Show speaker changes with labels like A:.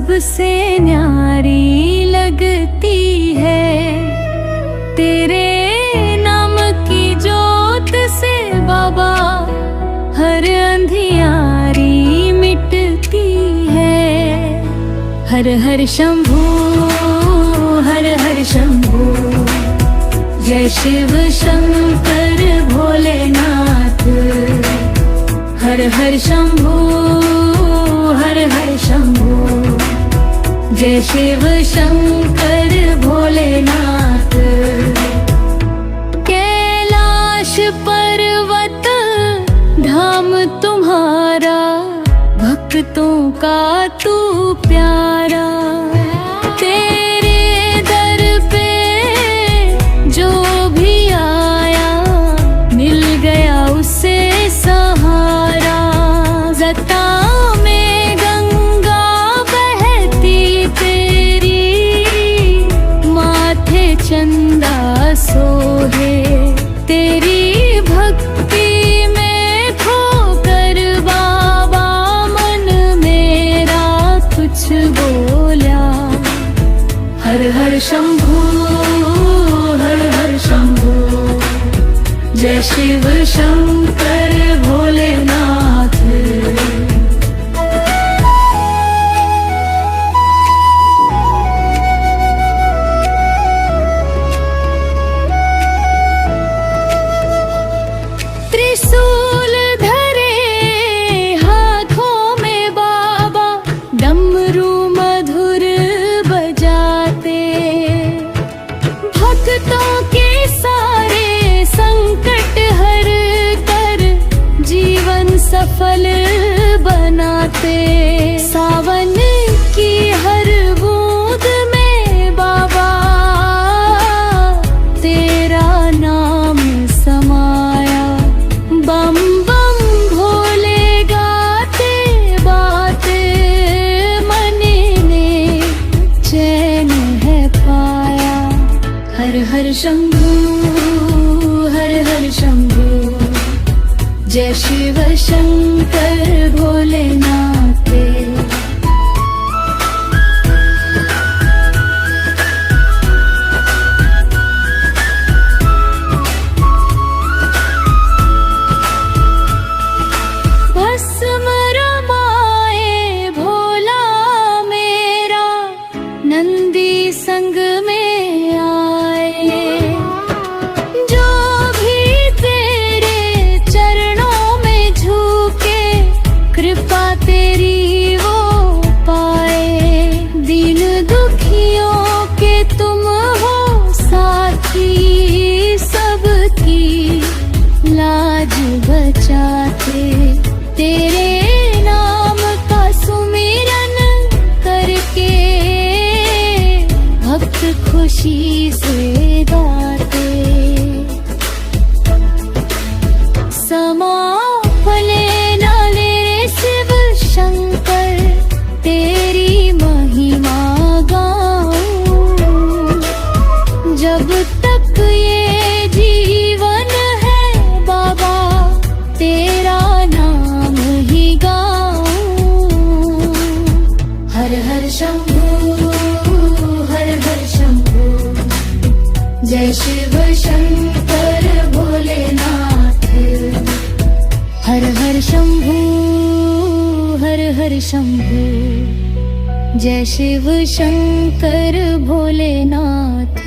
A: सबसे न्यारी लगती है। तेरे नाम की जोत से बाबा हर अंधियारी मिटती है। हर हर शंभू, हर हर शंभू, जय शिव शंकर भोलेनाथ। हर हर शंभू, हर हर शंभू, जय शिव शंकर भोलेनाथ। कैलाश पर्वत धाम तुम्हारा, भक्तों का तू प्यारा। तेरे दर पे जो भी आया, मिल गया उसे सहारा। जटा में गंगा बहती तेरी, माथे चंदा सोहे। तेरी भक्ति में खोकर बाबा मन मेरा कुछ बोला। हर हर शंभू, हर हर शंभू, जय शिव शंकर भोलेनाथ। त्रिशूल धरे हाथों में बाबा, डमरू मधुर बजाते। भक्तों के सारे संकट हर कर जीवन सफल बनाते। सावन की हर बूंद में बाबा तेरा नाम समाया। बम बम भोले गाते बाते, मन ने चैन है पाया। हर हर शंभू, हर हर शंभू, जय शिव शंकर भोलेनाथ। भस्म रमाए भोला मेरा, नंदी संग में आए। जो भी तेरे चरणों में झुके, कृपा तेरी वो पाए। दीन दुखियों के तुम हो साथी, सबकी लाज बचाते। तेरे नाम का सुमिरन करके भक्त खुशी से गाते। समापले न ले शिव शंकर, तेरी महिमा गाऊं। जब तक ये जीवन है बाबा, तेरा नाम ही गाऊं। हर हर शंभू, हर हर शंभू, जय शिव शंकर भोलेनाथ। हर हर शंभू, हर हर शंभू, जय शिव शंकर भोलेनाथ।